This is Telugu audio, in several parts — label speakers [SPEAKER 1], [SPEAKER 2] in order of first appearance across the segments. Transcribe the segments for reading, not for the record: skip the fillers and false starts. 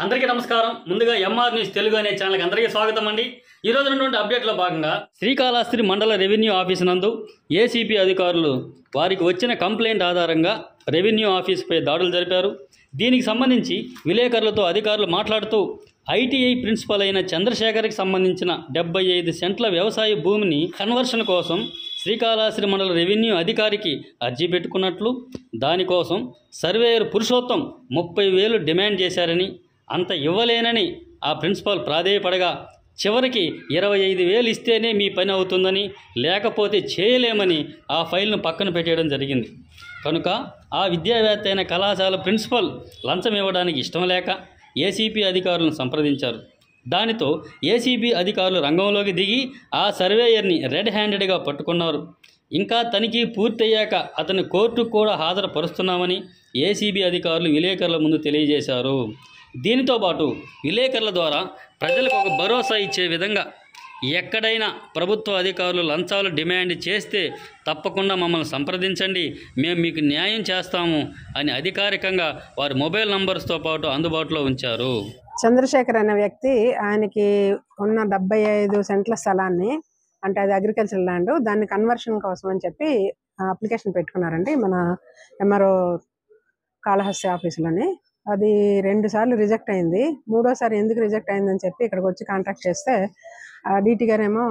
[SPEAKER 1] అందరికీ నమస్కారం. ముందుగా ఎంఆర్ న్యూస్ తెలుగు అనే ఛానల్కి అందరికీ స్వాగతం అండి. ఈ రోజు ఉన్నటువంటి అప్డేట్లో భాగంగా శ్రీకాళహస్తి మండల రెవెన్యూ ఆఫీసు నందు ఏసీపీ అధికారులు వారికి వచ్చిన కంప్లైంట్ ఆధారంగా రెవెన్యూ ఆఫీసుపై దాడులు జరిపారు. దీనికి సంబంధించి విలేకరులతో అధికారులు మాట్లాడుతూ ఐటీఐ ప్రిన్సిపల్ అయిన చంద్రశేఖర్కి సంబంధించిన 75 సెంట్ల వ్యవసాయ భూమిని కన్వర్షన్ కోసం శ్రీకాళహస్తి మండల రెవెన్యూ అధికారికి అర్జీ పెట్టుకున్నట్లు, దానికోసం సర్వేయర్ పురుషోత్తం 30,000 డిమాండ్ చేశారని, అంత ఇవ్వలేనని ఆ ప్రిన్సిపల్ ప్రాధేయపడగా చివరికి 25,000 ఇస్తేనే మీ పని అవుతుందని, లేకపోతే చేయలేమని ఆ ఫైల్ను పక్కన పెట్టేయడం జరిగింది. కనుక ఆ విద్యావేత్త అయిన కళాశాల ప్రిన్సిపల్ లంచం ఇవ్వడానికి ఇష్టం లేక ఏసీపీ అధికారులను సంప్రదించారు. దానితో ఏసీబీ అధికారులు రంగంలోకి దిగి ఆ సర్వేయర్ని రెడ్ హ్యాండెడ్గా పట్టుకున్నారు. ఇంకా తనిఖీ పూర్తయ్యాక అతని కోర్టుకు కూడా హాజరుపరుస్తున్నామని ఏసీబీ అధికారులు విలేకరుల ముందు తెలియజేశారు. దీనితో పాటు విలేకరుల ద్వారా ప్రజలకు ఒక భరోసా ఇచ్చే విధంగా ఎక్కడైనా ప్రభుత్వ అధికారులు లంచాలు డిమాండ్ చేస్తే తప్పకుండా మమ్మల్ని సంప్రదించండి, మేము మీకు న్యాయం చేస్తాము అని అధికారికంగా వారి మొబైల్ నంబర్స్తో పాటు అందుబాటులో ఉంచారు.
[SPEAKER 2] చంద్రశేఖర్ అనే వ్యక్తి ఆయనకి ఉన్న 75 సెంట్ల స్థలాన్ని, అంటే అది అగ్రికల్చర్ ల్యాండ్, దాన్ని కన్వర్షన్ కోసం అని చెప్పి అప్లికేషన్ పెట్టుకున్నారండి మన ఎంఆర్ఓ కాళహస్తి ఆఫీసులోని. అది 2 సార్లు రిజెక్ట్ అయింది. 3వ సారి ఎందుకు రిజెక్ట్ అయిందని చెప్పి ఇక్కడికి వచ్చి కాంటాక్ట్ చేస్తే డీటీ గారేమో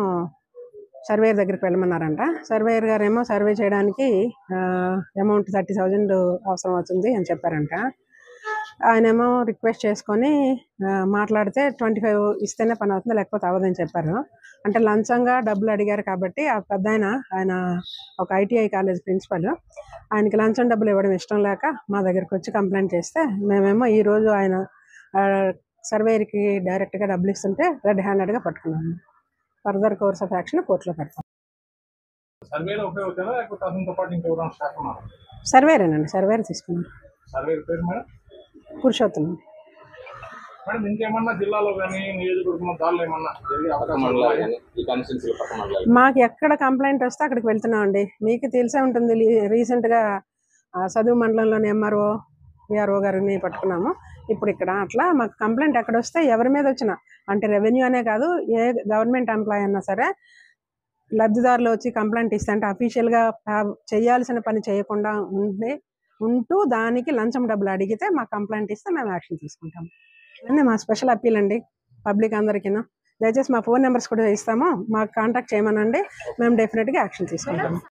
[SPEAKER 2] సర్వేయర్ దగ్గరికి వెళ్ళమన్నారంట. సర్వేయర్ గారేమో సర్వే చేయడానికి అమౌంట్ 30,000 అవసరం అవుతుంది అని చెప్పారంట. ఆయనేమో రిక్వెస్ట్ చేసుకొని మాట్లాడితే 25 ఇస్తేనే పని అవుతుంది, లేకపోతే అవ్వదని చెప్పారు. అంటే లంచంగా డబ్బులు అడిగారు కాబట్టి ఆ పెద్ద ఆయన ఒక ఐటీఐ కాలేజ్ ప్రిన్సిపల్, ఆయనకి లంచం డబ్బులు ఇవ్వడం ఇష్టం లేక మా దగ్గరికి వచ్చి కంప్లైంట్ చేస్తే మేమేమో ఈరోజు ఆయన సర్వేయర్కి డైరెక్ట్గా డబ్బులు ఇస్తుంటే రెడ్ హ్యాండెడ్గా పట్టుకున్నాము. ఫర్దర్ కోర్స్ ఆఫ్ యాక్షన్ కోర్టులో పెడతాం. సర్వేరేనండి, సర్వేర్ తీసుకున్నాం. పురుషోత్తం. మాకు ఎక్కడ కంప్లైంట్ వస్తే అక్కడికి వెళ్తున్నామండి. మీకు తెలిసే ఉంటుంది, రీసెంట్గా చదువు మండలంలోని ఎంఆర్ఓ విఆర్ఓ గారిని పట్టుకున్నాము. ఇప్పుడు ఇక్కడ అట్లా మాకు కంప్లైంట్ ఎక్కడ వస్తే ఎవరి మీద వచ్చినా, అంటే రెవెన్యూ అనే కాదు, ఏ గవర్నమెంట్ ఎంప్లాయీ అన్నా సరే లబ్ధిదారులు వచ్చి కంప్లైంట్ ఇస్తే, అంటే అఫీషియల్గా చేయాల్సిన పని చేయకుండా ఉంటూ దానికి లంచం డబ్బులు అడిగితే మాకు కంప్లైంట్ ఇస్తే మేము యాక్షన్ తీసుకుంటాం. అని మా స్పెషల్ అప్పీల్ అండి పబ్లిక్ అందరికీ. దయచేసి మా ఫోన్ నెంబర్స్ కూడా ఇస్తాము, మాకు కాంటాక్ట్ చేయమనండి, మేము డెఫినెట్గా యాక్షన్ తీసుకుంటాం.